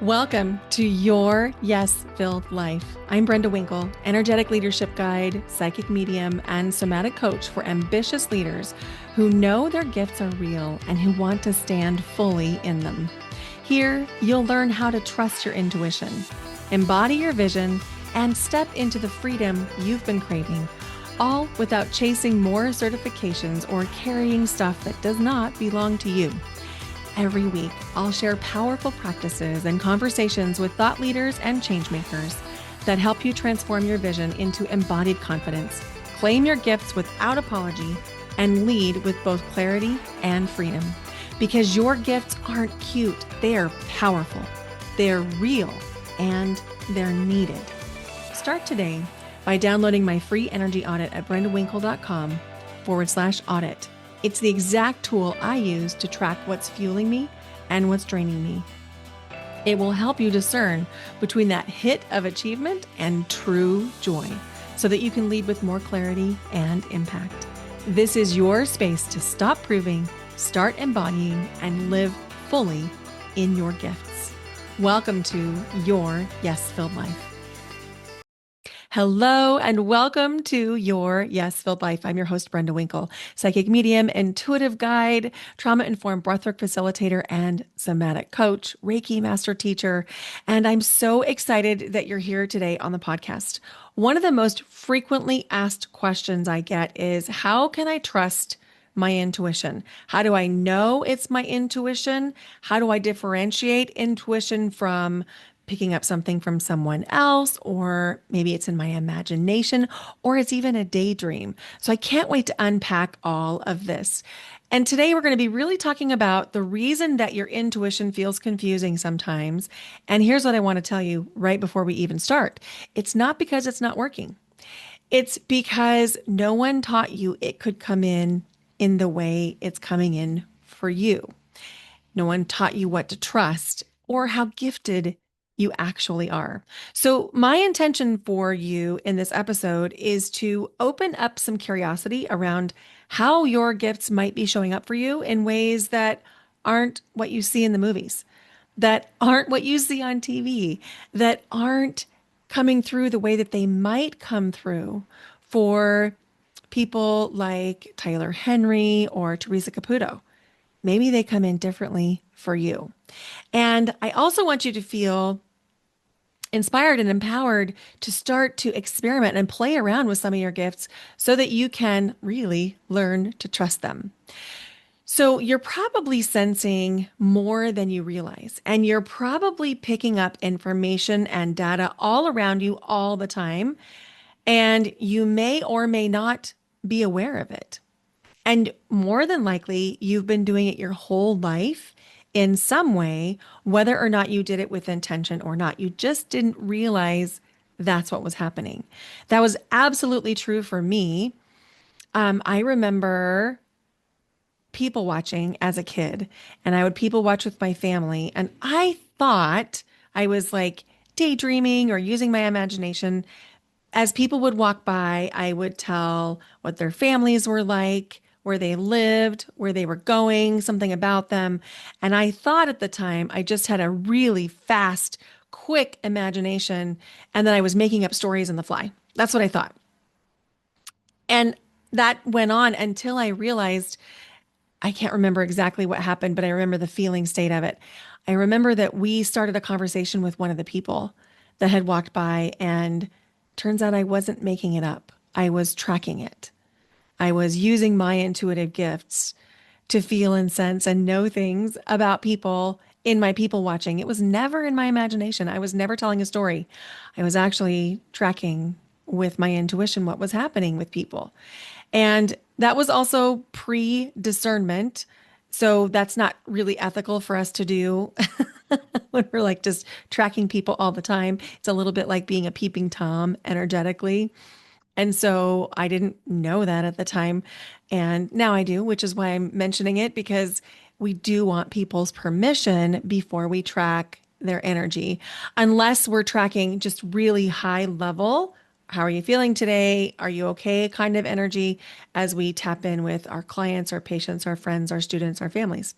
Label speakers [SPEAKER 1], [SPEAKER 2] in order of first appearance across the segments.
[SPEAKER 1] Welcome to Your Yes-Filled Life. I'm Brenda Winkle, energetic leadership guide, psychic medium, and somatic coach for ambitious leaders who know their gifts are real and who want to stand fully in them. Here, you'll learn how to trust your intuition, embody your vision, and step into the freedom you've been craving, all without chasing more certifications or carrying stuff that does not belong to you. Every week, I'll share powerful practices and conversations with thought leaders and changemakers that help you transform your vision into embodied confidence, claim your gifts without apology, and lead with both clarity and freedom. Because your gifts aren't cute, they're powerful, they're real, and they're needed. Start today by downloading my free energy audit at brendawinkle.com/audit. It's the exact tool I use to track what's fueling me and what's draining me. It will help you discern between that hit of achievement and true joy so that you can lead with more clarity and impact. This is your space to stop proving, start embodying, and live fully in your gifts. Welcome to Your Yes-Filled Life. Hello and welcome to Your Yes-Filled Life. I'm your host, Brenda Winkle, psychic medium, intuitive guide, trauma-informed breathwork facilitator, and somatic coach, Reiki master teacher. And I'm so excited that you're here today on the podcast. One of the most frequently asked questions I get is, how can I trust my intuition? How do I know it's my intuition? How do I differentiate intuition from picking up something from someone else, or maybe it's in my imagination, or it's even a daydream? So I can't wait to unpack all of this. And today we're going to be really talking about the reason that your intuition feels confusing sometimes. And here's what I want to tell you right before we even start. It's not because it's not working. It's because no one taught you it could come in the way it's coming in for you. No one taught you what to trust or how gifted you actually are. So my intention for you in this episode is to open up some curiosity around how your gifts might be showing up for you in ways that aren't what you see in the movies, that aren't what you see on TV, that aren't coming through the way that they might come through for people like Tyler Henry or Teresa Caputo. Maybe they come in differently for you. And I also want you to feel inspired and empowered to start to experiment and play around with some of your gifts so that you can really learn to trust them. So you're probably sensing more than you realize, and you're probably picking up information and data all around you all the time, and you may or may not be aware of it. And more than likely, you've been doing it your whole life in some way, whether or not you did it with intention or not. You just didn't realize that's what was happening. That was absolutely true for me. I remember people watching as a kid, and I would people watch with my family, and I thought I was like daydreaming or using my imagination. As people would walk by, I would tell what their families were like, where they lived, where they were going, something about them. And I thought at the time I just had a really fast, quick imagination, and that I was making up stories on the fly. That's what I thought. And that went on until I realized, I can't remember exactly what happened, but I remember the feeling state of it. I remember that we started a conversation with one of the people that had walked by, and turns out I wasn't making it up. I was tracking it. I was using my intuitive gifts to feel and sense and know things about people in my people watching. It was never in my imagination. I was never telling a story. I was actually tracking with my intuition what was happening with people. And that was also pre-discernment. So that's not really ethical for us to do when we're like just tracking people all the time. It's a little bit like being a peeping Tom energetically. And so I didn't know that at the time. And now I do, which is why I'm mentioning it, because we do want people's permission before we track their energy, unless we're tracking just really high level. How are you feeling today? Are you okay? Kind of energy as we tap in with our clients, our patients, our friends, our students, our families.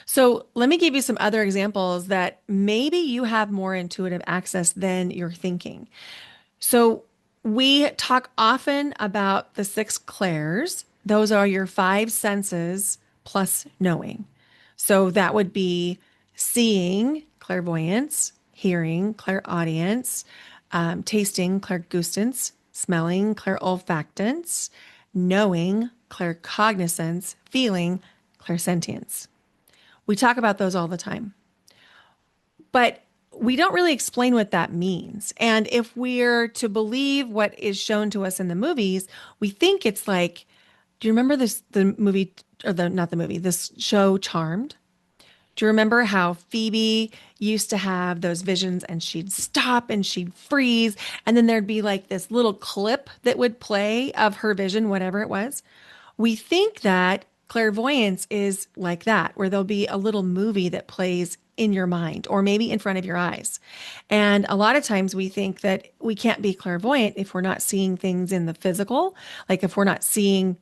[SPEAKER 1] So let me give you some other examples that maybe you have more intuitive access than you're thinking. So we talk often about the six clairs. Those are your five senses plus knowing. So that would be seeing, clairvoyance, hearing, clairaudience, tasting, clairgustance, smelling, clairolfactance, knowing, claircognizance, feeling, clairsentience. We talk about those all the time, but we don't really explain what that means. And if we're to believe what is shown to us in the movies, we think it's like, do you remember the movie, or not the movie, this show Charmed? Do you remember how Phoebe used to have those visions and she'd stop and she'd freeze? And then there'd be like this little clip that would play of her vision, whatever it was. We think that clairvoyance is like that, where there'll be a little movie that plays in your mind or maybe in front of your eyes. And a lot of times we think that we can't be clairvoyant if we're not seeing things in the physical, like if we're not seeing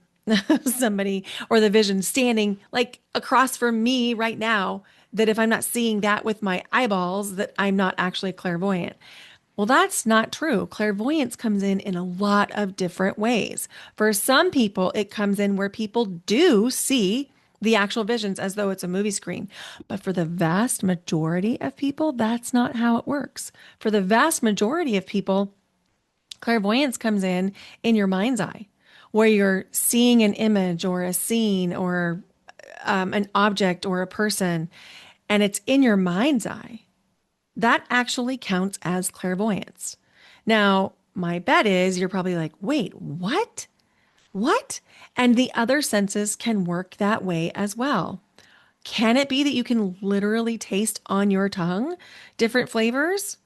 [SPEAKER 1] somebody or the vision standing like across from me right now, that if I'm not seeing that with my eyeballs, that I'm not actually clairvoyant. Well, that's not true. Clairvoyance comes in a lot of different ways. For some people, it comes in where people do see the actual visions as though it's a movie screen. But for the vast majority of people, that's not how it works. For the vast majority of people, clairvoyance comes in your mind's eye, where you're seeing an image or a scene or an object or a person, and it's in your mind's eye. That actually counts as clairvoyance. Now, my bet is you're probably like, wait, what? What? And the other senses can work that way as well. Can it be that you can literally taste on your tongue different flavors?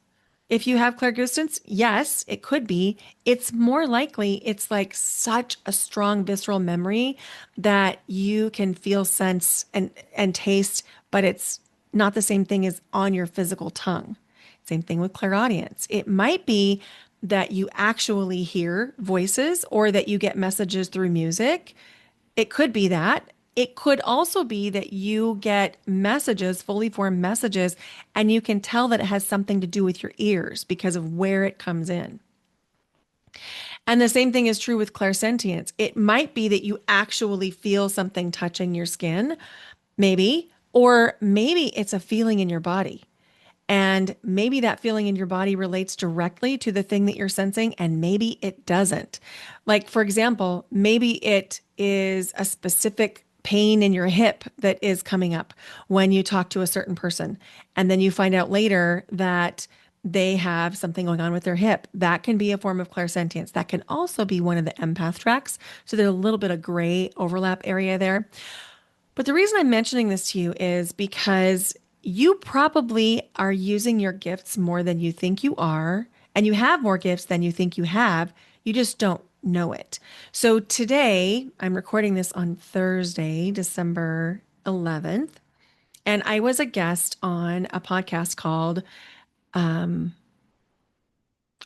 [SPEAKER 1] If you have clairgustance, yes, it could be. It's more likely it's like such a strong visceral memory that you can feel, sense, and taste, but it's not the same thing as on your physical tongue. Same thing with clairaudience. It might be that you actually hear voices or that you get messages through music. It could be that. It could also be that you get messages, fully formed messages, and you can tell that it has something to do with your ears because of where it comes in. And the same thing is true with clairsentience. It might be that you actually feel something touching your skin, maybe, or maybe it's a feeling in your body. And maybe that feeling in your body relates directly to the thing that you're sensing, and maybe it doesn't. Like, for example, maybe it is a specific pain in your hip that is coming up when you talk to a certain person. And then you find out later that they have something going on with their hip. That can be a form of clairsentience. That can also be one of the empath tracks. So there's a little bit of gray overlap area there. But the reason I'm mentioning this to you is because you probably are using your gifts more than you think you are, and you have more gifts than you think you have. You just don't know it. So today, I'm recording this on Thursday, December 11th, and I was a guest on a podcast called,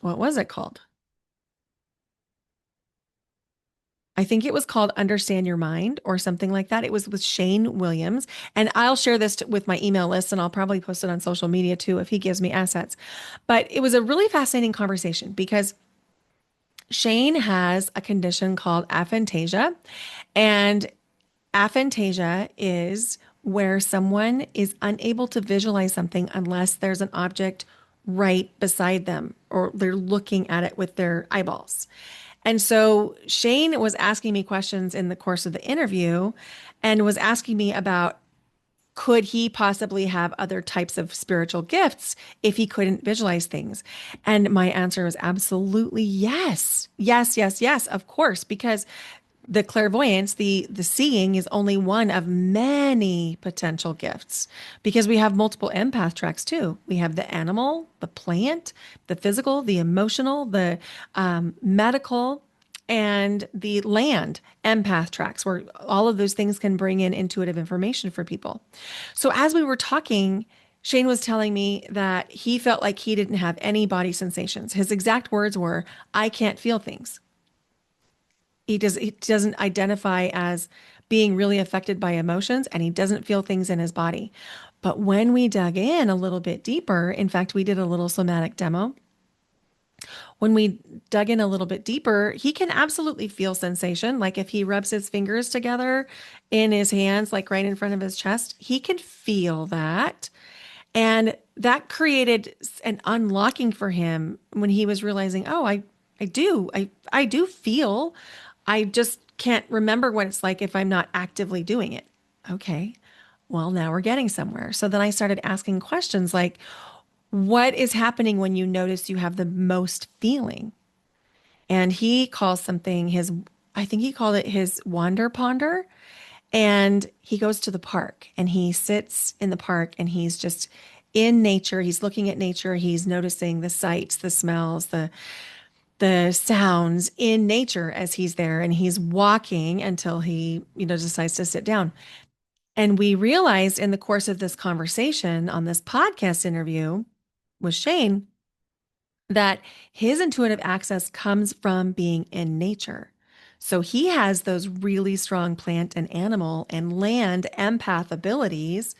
[SPEAKER 1] what was it called? I think it was called Understand Your Mind or something like that. It was with Shane Williams. And I'll share this with my email list and I'll probably post it on social media too if he gives me assets. But it was a really fascinating conversation because Shane has a condition called aphantasia. And aphantasia is where someone is unable to visualize something unless there's an object right beside them or they're looking at it with their eyeballs. And so Shane was asking me questions in the course of the interview and was asking me about could he possibly have other types of spiritual gifts if he couldn't visualize things? And my answer was absolutely yes. Yes, yes, yes, of course, because the clairvoyance, the seeing is only one of many potential gifts because we have multiple empath tracks too. We have the animal, the plant, the physical, the emotional, the medical, and the land empath tracks, where all of those things can bring in intuitive information for people. So as we were talking, Shane was telling me that he felt like he didn't have any body sensations. His exact words were, I can't feel things. He doesn't identify as being really affected by emotions, and he doesn't feel things in his body. But when we dug in a little bit deeper, in fact, we did a little somatic demo. When we dug in a little bit deeper, he can absolutely feel sensation. Like if he rubs his fingers together in his hands, like right in front of his chest, he can feel that. And that created an unlocking for him when he was realizing, oh, I do feel. I just can't remember what it's like if I'm not actively doing it. Okay. Well, now we're getting somewhere. So then I started asking questions like, what is happening when you notice you have the most feeling? And he calls something his, I think he called it his wander ponder. And he goes to the park and he sits in the park and he's just in nature. He's looking at nature. He's noticing the sights, the smells, the sounds in nature as he's there. And he's walking until he, decides to sit down. And we realized in the course of this conversation on this podcast interview with Shane that his intuitive access comes from being in nature. So he has those really strong plant and animal and land empath abilities.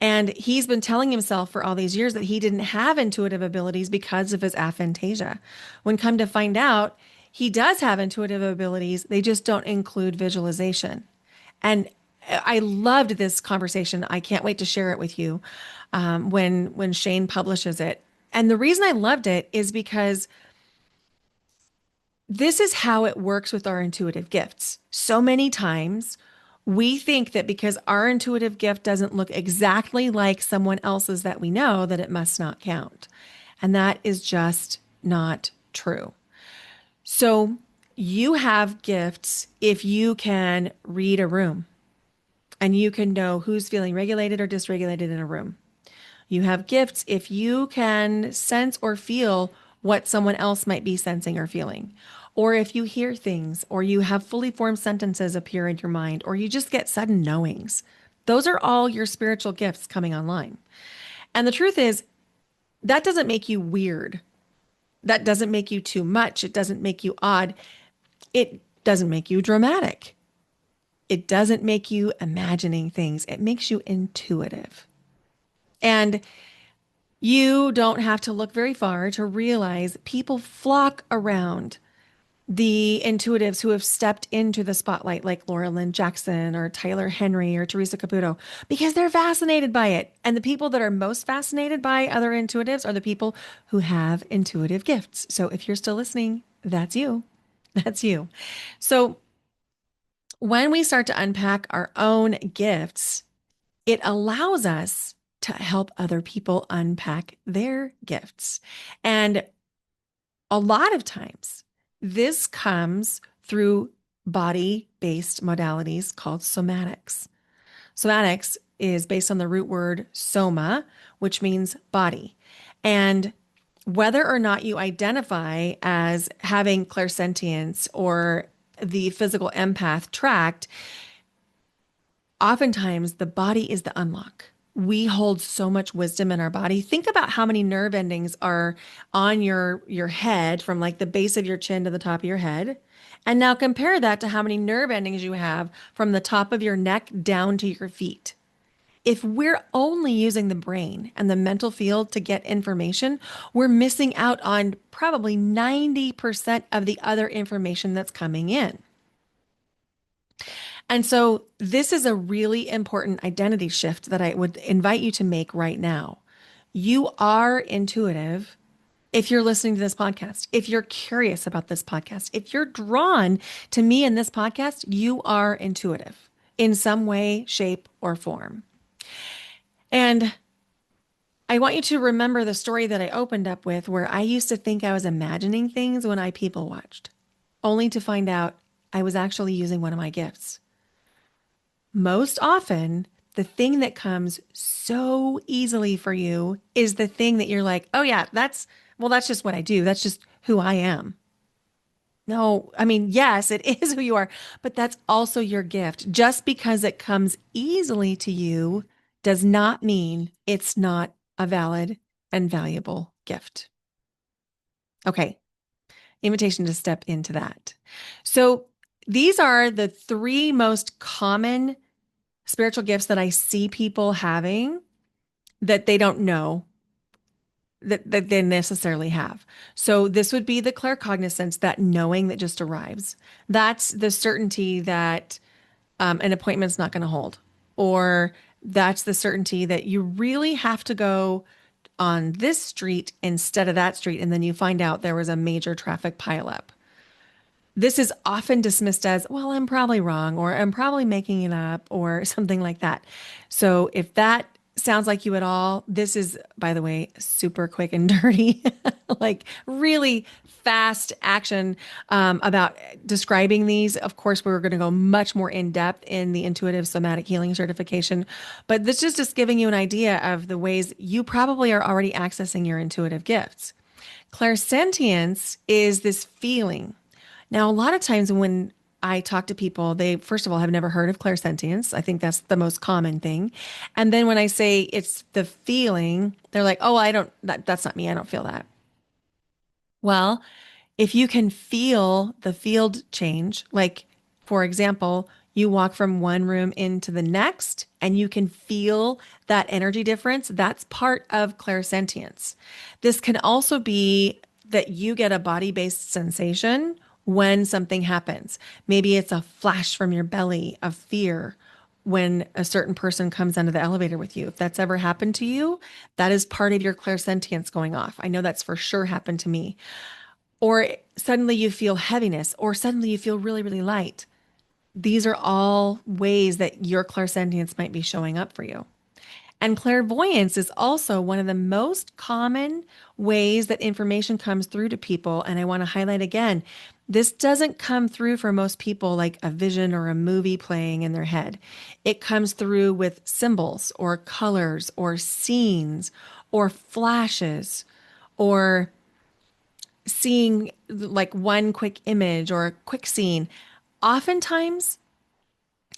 [SPEAKER 1] And he's been telling himself for all these years that he didn't have intuitive abilities because of his aphantasia. When come to find out, he does have intuitive abilities, they just don't include visualization. And I loved this conversation. I can't wait to share it with you when Shane publishes it. And the reason I loved it is because this is how it works with our intuitive gifts. So many times we think that because our intuitive gift doesn't look exactly like someone else's that we know, that it must not count. And that is just not true. So you have gifts if you can read a room and you can know who's feeling regulated or dysregulated in a room. You have gifts if you can sense or feel what someone else might be sensing or feeling, or if you hear things, or you have fully formed sentences appear in your mind, or you just get sudden knowings. Those are all your spiritual gifts coming online. And the truth is, that doesn't make you weird. That doesn't make you too much. It doesn't make you odd. It doesn't make you dramatic. It doesn't make you imagining things. It makes you intuitive. And you don't have to look very far to realize people flock around the intuitives who have stepped into the spotlight, like Laura Lynn Jackson or Tyler Henry or Teresa Caputo, because they're fascinated by it. And the people that are most fascinated by other intuitives are the people who have intuitive gifts. So if you're still listening, that's you. That's you. So when we start to unpack our own gifts, it allows us to help other people unpack their gifts. And a lot of times, this comes through body based modalities called somatics. Somatics is based on the root word soma, which means body. And whether or not you identify as having clairsentience or the physical empath tract, oftentimes the body is the unlock. We hold so much wisdom in our body. Think about how many nerve endings are on your head from like the base of your chin to the top of your head. And now compare that to how many nerve endings you have from the top of your neck down to your feet. If we're only using the brain and the mental field to get information, we're missing out on probably 90% of the other information that's coming in. And so this is a really important identity shift that I would invite you to make right now. You are intuitive if you're listening to this podcast, if you're curious about this podcast, if you're drawn to me in this podcast, you are intuitive in some way, shape, or form. And I want you to remember the story that I opened up with, where I used to think I was imagining things when I people watched, only to find out I was actually using one of my gifts. Most often, the thing that comes so easily for you is the thing that you're like, oh, yeah, that's just what I do. That's just who I am. No, I mean, yes, it is who you are, but that's also your gift. Just because it comes easily to you does not mean it's not a valid and valuable gift. Okay, invitation to step into that. So, These are the three most common spiritual gifts that I see people having that they don't know that they necessarily have. So this would be the claircognizance, that knowing that just arrives. That's the certainty that an appointment's not going to hold, or that's the certainty that you really have to go on this street instead of that street, and then you find out there was a major traffic pileup. This is often dismissed as, well, I'm probably wrong, or I'm probably making it up, or something like that. So if that sounds like you at all, this is, by the way, super quick and dirty, like really fast action about describing these. Of course, we're going to go much more in depth in the intuitive somatic healing certification, but this is just giving you an idea of the ways you probably are already accessing your intuitive gifts. Clairsentience is this feeling. Now, a lot of times when I talk to people, they first of all have never heard of clairsentience. I think that's the most common thing. And then when I say it's the feeling, they're like, "Oh, I don't that's not me. I don't feel that." Well, if you can feel the field change, like for example, you walk from one room into the next and you can feel that energy difference, that's part of clairsentience. This can also be that you get a body-based sensation when something happens. Maybe it's a flash from your belly of fear when a certain person comes onto the elevator with you. If that's ever happened to you, that is part of your clairsentience going off. I know that's for sure happened to me. Or suddenly you feel heaviness, or suddenly you feel really, really light. These are all ways that your clairsentience might be showing up for you. And clairvoyance is also one of the most common ways that information comes through to people. And I want to highlight again, this doesn't come through for most people like a vision or a movie playing in their head. It comes through with symbols or colors or scenes or flashes or seeing like one quick image or a quick scene. Oftentimes,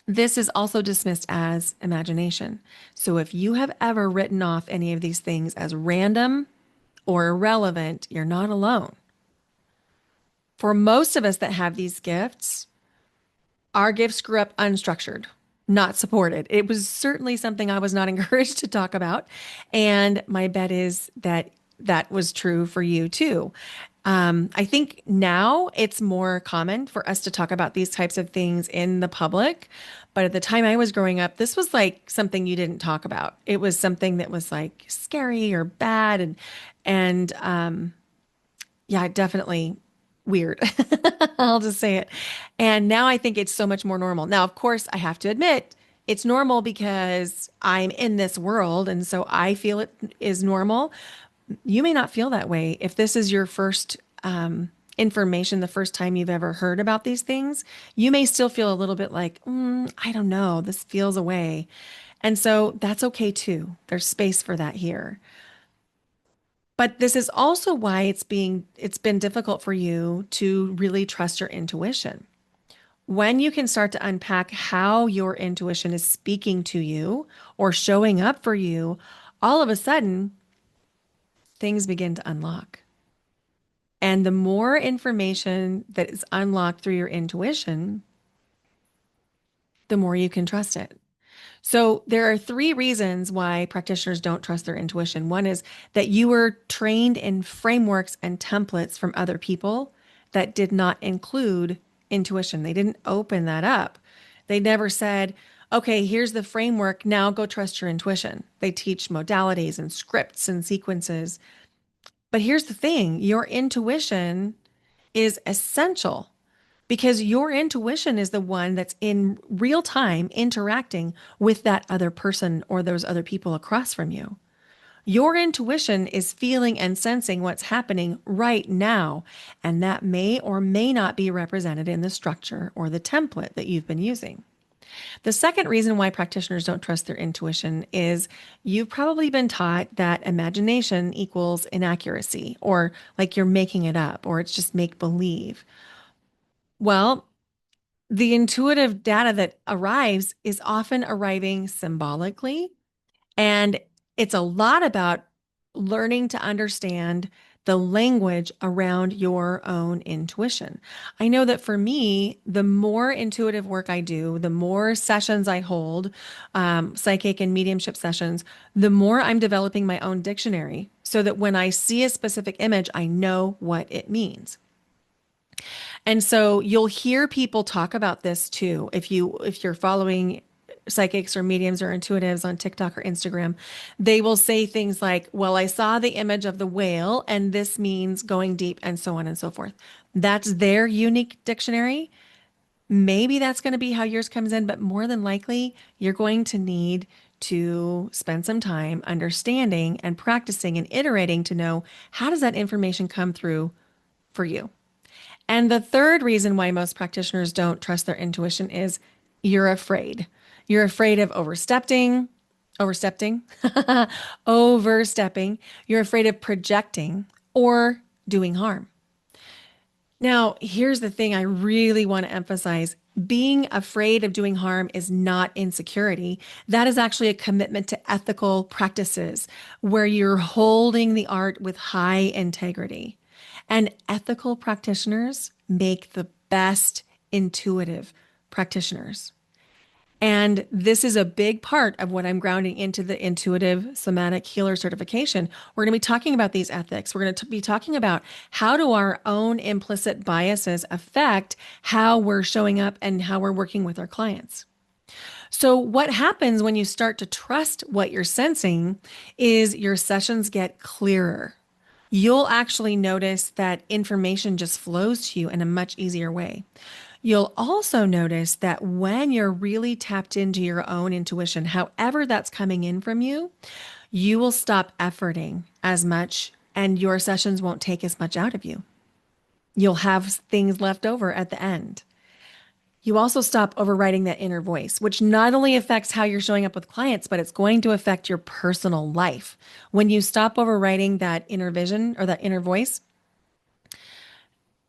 [SPEAKER 1] this is also dismissed as imagination. So if you have ever written off any of these things as random or irrelevant, you're not alone. For most of us that have these gifts, our gifts grew up unstructured, not supported. It was certainly something I was not encouraged to talk about. And my bet is that that was true for you too. I think now it's more common for us to talk about these types of things in the public. But at the time I was growing up, this was like something you didn't talk about. It was something that was like scary or bad and yeah, definitely weird. I'll just say it. And now I think it's so much more normal. Now, of course, I have to admit, it's normal because I'm in this world and so I feel it is normal. You may not feel that way. If this is your first information, the first time you've ever heard about these things, you may still feel a little bit like, I don't know, this feels away. And so that's okay too. There's space for that here. But this is also why it's been difficult for you to really trust your intuition. When you can start to unpack how your intuition is speaking to you or showing up for you, all of a sudden things begin to unlock. And the more information that is unlocked through your intuition, the more you can trust it. So there are three reasons why practitioners don't trust their intuition. One is that you were trained in frameworks and templates from other people that did not include intuition. They didn't open that up. They never said, okay, here's the framework. Now go trust your intuition. They teach modalities and scripts and sequences. But here's the thing, your intuition is essential because your intuition is the one that's in real time interacting with that other person or those other people across from you. Your intuition is feeling and sensing what's happening right now, and that may or may not be represented in the structure or the template that you've been using. The second reason why practitioners don't trust their intuition is you've probably been taught that imagination equals inaccuracy, or like you're making it up, or it's just make believe. Well, the intuitive data that arrives is often arriving symbolically, and it's a lot about learning to understand the language around your own intuition. I know that for me, the more intuitive work I do, the more sessions I hold, psychic and mediumship sessions, the more I'm developing my own dictionary so that when I see a specific image, I know what it means. And so you'll hear people talk about this too. If you're following psychics or mediums or intuitives on TikTok or Instagram, they will say things like, "Well, I saw the image of the whale and this means going deep," and so on and so forth. That's their unique dictionary. Maybe that's going to be how yours comes in, but more than likely, you're going to need to spend some time understanding and practicing and iterating to know how does that information come through for you. And the third reason why most practitioners don't trust their intuition is you're afraid. You're afraid of overstepping, overstepping. You're afraid of projecting or doing harm. Now, here's the thing I really want to emphasize. Being afraid of doing harm is not insecurity. That is actually a commitment to ethical practices where you're holding the art with high integrity. And ethical practitioners make the best intuitive practitioners. And this is a big part of what I'm grounding into the intuitive somatic healer certification. We're going to be talking about these ethics. We're going to be talking about how do our own implicit biases affect how we're showing up and how we're working with our clients. So, what happens when you start to trust what you're sensing is your sessions get clearer. You'll actually notice that information just flows to you in a much easier way. You'll also notice that when you're really tapped into your own intuition, however that's coming in from you, you will stop efforting as much and your sessions won't take as much out of you. You'll have things left over at the end. You also stop overriding that inner voice, which not only affects how you're showing up with clients, but it's going to affect your personal life. When you stop overriding that inner vision or that inner voice,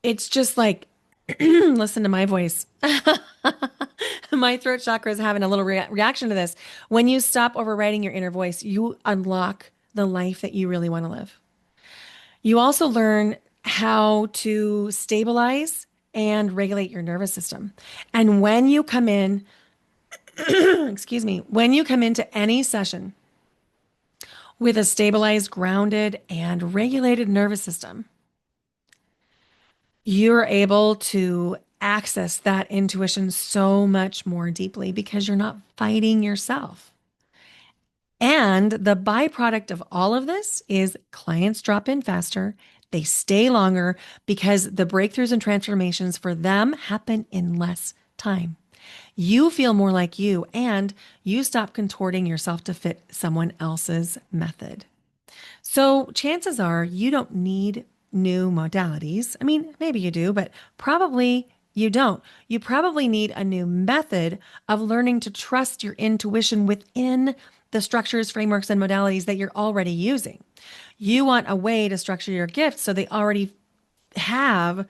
[SPEAKER 1] it's just like, listen to my voice. My throat chakra is having a little reaction to this. When you stop overriding your inner voice, you unlock the life that you really want to live. You also learn how to stabilize and regulate your nervous system. And when you come in, excuse me, when you come into any session with a stabilized, grounded, and regulated nervous system, you're able to access that intuition so much more deeply because you're not fighting yourself. And the byproduct of all of this is clients drop in faster, they stay longer because the breakthroughs and transformations for them happen in less time. You feel more like you, and you stop contorting yourself to fit someone else's method. So chances are you don't need new modalities. I mean, maybe you do, but probably you don't. You probably need a new method of learning to trust your intuition within the structures, frameworks, and modalities that you're already using. You want a way to structure your gifts so they already have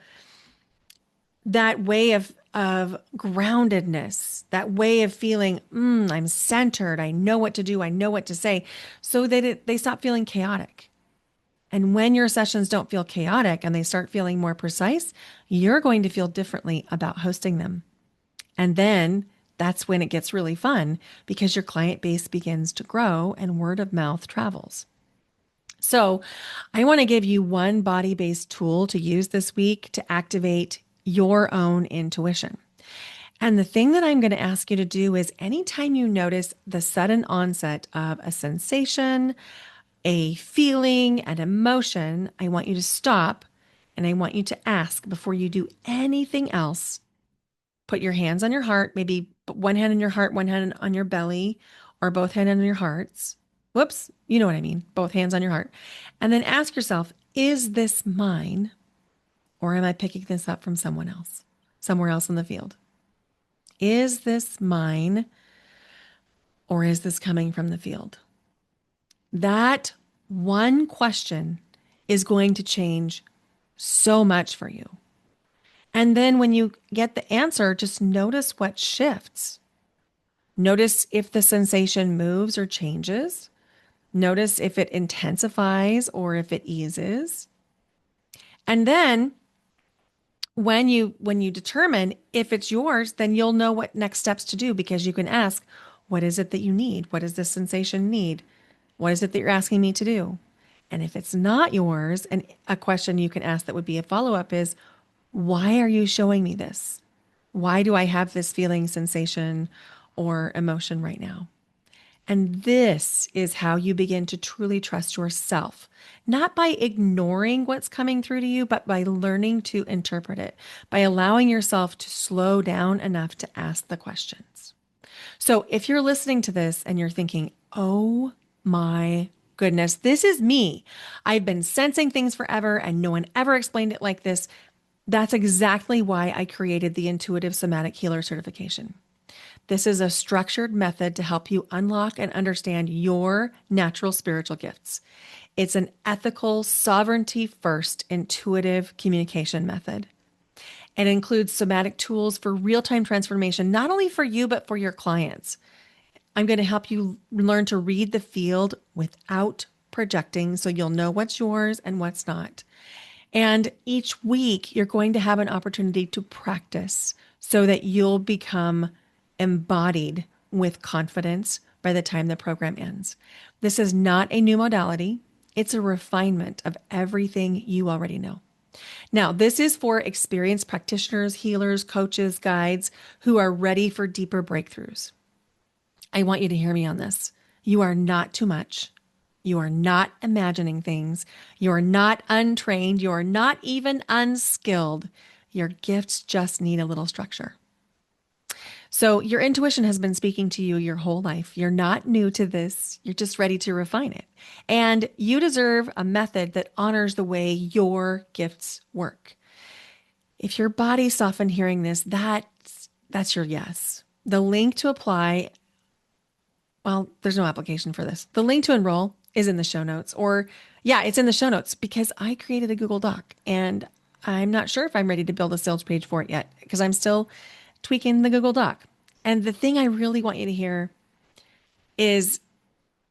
[SPEAKER 1] that way of groundedness, that way of feeling, I'm centered, I know what to do, I know what to say, so that they stop feeling chaotic. And when your sessions don't feel chaotic and they start feeling more precise, you're going to feel differently about hosting them. And then that's when it gets really fun because your client base begins to grow and word of mouth travels. So I want to give you one body-based tool to use this week to activate your own intuition. And the thing that I'm going to ask you to do is anytime you notice the sudden onset of a sensation, a feeling, an emotion, I want you to stop and I want you to ask before you do anything else. Put your hands on your heart, maybe put one hand on your heart, one hand on your belly, or both hands on your hearts. Whoops, you know what I mean, both hands on your heart. And then ask yourself, is this mine or am I picking this up from someone else, somewhere else in the field? Is this mine or is this coming from the field? That one question is going to change so much for you. And then when you get the answer, just notice what shifts. Notice if the sensation moves or changes. Notice if it intensifies or if it eases. And then when you determine if it's yours, then you'll know what next steps to do because you can ask, what is it that you need? What does this sensation need? What is it that you're asking me to do? And if it's not yours, and a question you can ask that would be a follow-up is, why are you showing me this? Why do I have this feeling, sensation, or emotion right now? And this is how you begin to truly trust yourself, not by ignoring what's coming through to you, but by learning to interpret it, by allowing yourself to slow down enough to ask the questions. So if you're listening to this and you're thinking, oh my goodness, this is me. I've been sensing things forever and no one ever explained it like this. That's exactly why I created the Intuitive Somatic Healer certification. This is a structured method to help you unlock and understand your natural spiritual gifts. It's an ethical, sovereignty first, intuitive communication method. It includes somatic tools for real time transformation, not only for you, but for your clients. I'm going to help you learn to read the field without projecting so you'll know what's yours and what's not. And each week, you're going to have an opportunity to practice so that you'll become embodied with confidence by the time the program ends. This is not a new modality, it's a refinement of everything you already know. Now, this is for experienced practitioners, healers, coaches, guides who are ready for deeper breakthroughs. I want you to hear me on this. You are not too much. You are not imagining things. You are not untrained. You are not even unskilled. Your gifts just need a little structure. So, your intuition has been speaking to you your whole life. You're not new to this. You're just ready to refine it. And you deserve a method that honors the way your gifts work. If your body softened hearing this, that's your yes. The link to apply, well, there's no application for this. The link to enroll is in the show notes, or yeah, it's in the show notes because I created a Google Doc and I'm not sure if I'm ready to build a sales page for it yet because I'm still tweaking the Google Doc. And the thing I really want you to hear is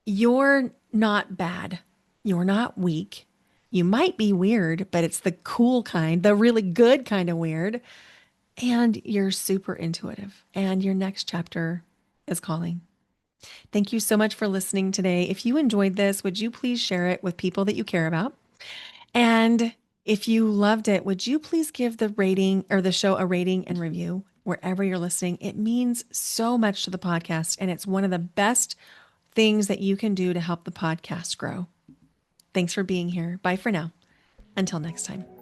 [SPEAKER 1] you're not bad. You're not weak. You might be weird, but it's the cool kind, the really good kind of weird. And you're super intuitive. And your next chapter is calling. Thank you so much for listening today. If you enjoyed this, would you please share it with people that you care about? And if you loved it, would you please give the rating or the show a rating and review wherever you're listening? It means so much to the podcast, and it's one of the best things that you can do to help the podcast grow. Thanks for being here. Bye for now. Until next time.